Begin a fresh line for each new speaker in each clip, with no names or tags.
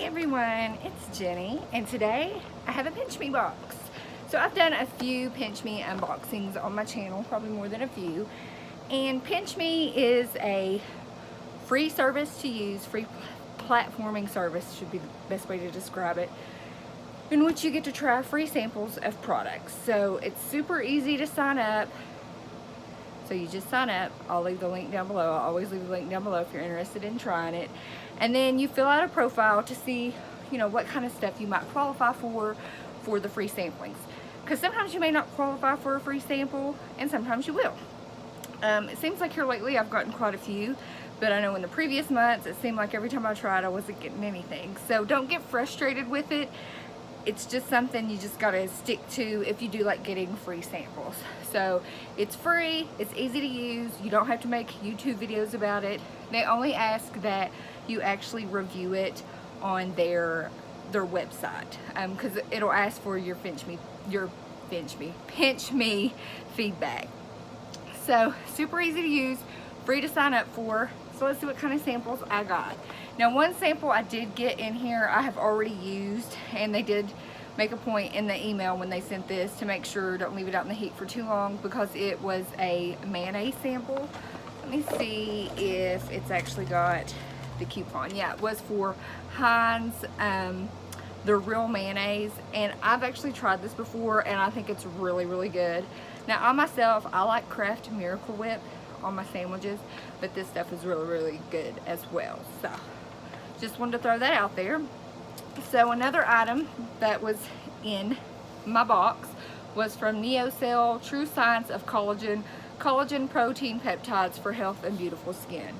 everyone, it's Jenny, and today I have a Pinchme box. So I've done a few Pinchme unboxings on my channel, probably more than a few, and Pinchme is a free service to use, free platforming service should be the best way to describe it, in which you get to try free samples of products. So it's super easy to sign up. So you just sign up. I'll leave the link down below. I'll always leave the link down below if you're interested in trying it. And then you fill out a profile to see, what kind of stuff you might qualify for the free samplings. Because sometimes you may not qualify for a free sample, and sometimes you will. It seems like here lately I've gotten quite a few, but I know in the previous months it seemed like every time I tried I wasn't getting anything. So don't get frustrated with it. It's just something you just gotta stick to if you do like getting free samples. So it's free, it's easy to use, you don't have to make YouTube videos about it. They only ask that you actually review it on their website, because it'll ask for your Pinchme feedback. So super easy to use, free to sign up for. So let's see what kind of samples I got. Now, one sample I did get in here I have already used, and they did make a point in the email when they sent this to make sure don't leave it out in the heat for too long, because it was a mayonnaise sample. Let me see if it's actually got the coupon. Yeah, it was for Heinz, the real mayonnaise, and I've actually tried this before and I think it's really, really good. Now, I myself, I like Kraft Miracle Whip on my sandwiches, but this stuff is really, really good as well. So just wanted to throw that out there. So another item that was in my box was from NeoCell, True Science of Collagen Protein Peptides for Health and Beautiful Skin.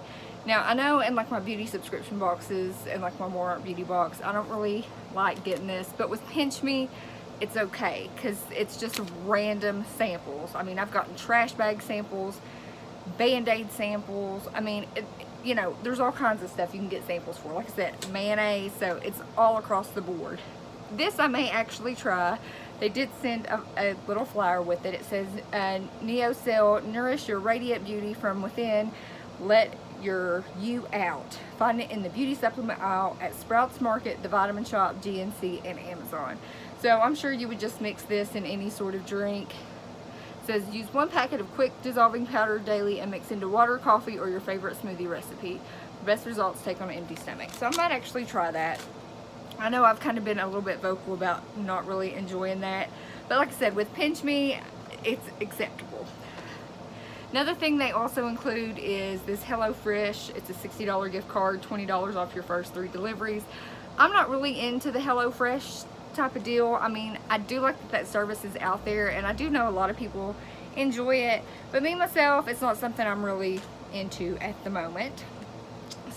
Now, I know in like my beauty subscription boxes and like my More Art Beauty box, I don't really like getting this, but with Pinchme, it's okay because it's just random samples. I mean, I've gotten trash bag samples, Band-Aid samples. I mean, there's all kinds of stuff you can get samples for. Like I said, mayonnaise, so it's all across the board. This I may actually try. They did send a little flyer with it. It says, NeoCell, nourish your radiant beauty from within, let you out. Find it in the beauty supplement aisle at Sprouts Market, The Vitamin Shop, GNC, and Amazon. So I'm sure you would just mix this in any sort of drink. It says use 1 packet of quick dissolving powder daily and mix into water, coffee, or your favorite smoothie recipe. The best results take on an empty stomach. So I might actually try that. I know I've kind of been a little bit vocal about not really enjoying that, but like I said, with Pinchme, it's acceptable. Another thing they also include is this HelloFresh. It's a $60 gift card, $20 off your first 3 deliveries. I'm not really into the HelloFresh type of deal. I mean, I do like that service is out there, and I do know a lot of people enjoy it, but me myself, it's not something I'm really into at the moment.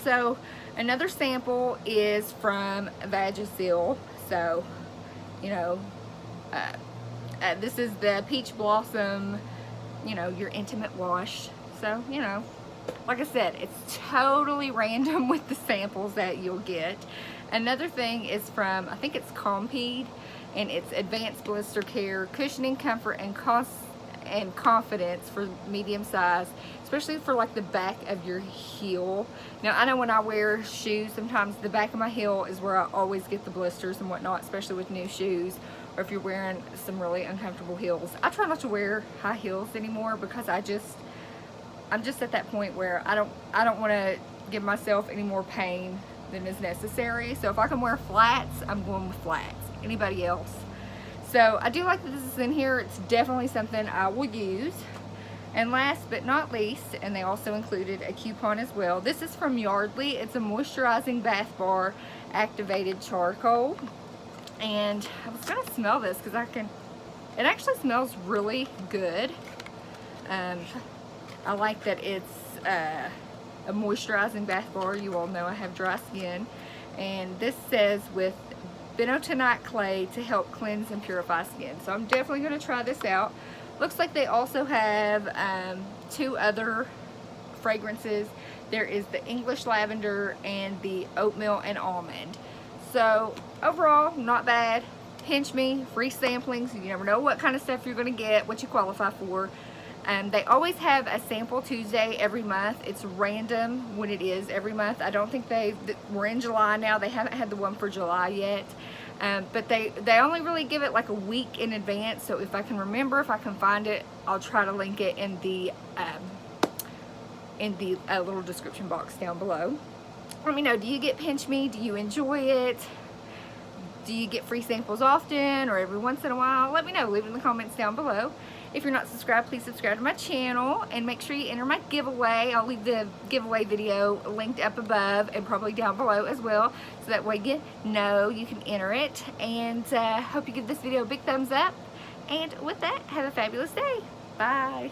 So another sample is from Vagisil. So this is the Peach Blossom, your intimate wash. So like I said, it's totally random with the samples that you'll get. Another thing is from, I think it's Compeed, and it's Advanced Blister Care, Cushioning, Comfort, and Confidence for medium size, especially for like the back of your heel. Now, I know when I wear shoes, sometimes the back of my heel is where I always get the blisters and whatnot, especially with new shoes, or if you're wearing some really uncomfortable heels. I try not to wear high heels anymore because I'm just at that point where I don't want to give myself any more pain than is necessary. So if I can wear flats, I'm going with flats. Anybody else? So I do like that this is in here. It's definitely something I will use. And last but not least, and they also included a coupon as well. This is from Yardley. It's a moisturizing bath bar activated charcoal. And I was gonna smell this because it actually smells really good. I like that it's a moisturizing bath bar. You all know I have dry skin. And this says with bentonite clay to help cleanse and purify skin. So I'm definitely going to try this out. Looks like they also have 2 other fragrances. There is the English lavender and the oatmeal and almond. So overall, not bad. Pinchme, free samplings. You never know what kind of stuff you're going to get, what you qualify for. They always have a sample Tuesday every month. It's random when it is every month. I don't think we're in July now. They haven't had the one for July yet. But they only really give it like a week in advance. So if I can remember, if I can find it, I'll try to link it in the little description box down below. Let me know, do you get Pinch Me? Do you enjoy it? Do you get free samples often or every once in a while? Let me know. Leave it in the comments down below. If you're not subscribed, please subscribe to my channel and make sure you enter my giveaway. I'll leave the giveaway video linked up above and probably down below as well, so that way you know you can enter it. And hope you give this video a big thumbs up. And with that, have a fabulous day. Bye.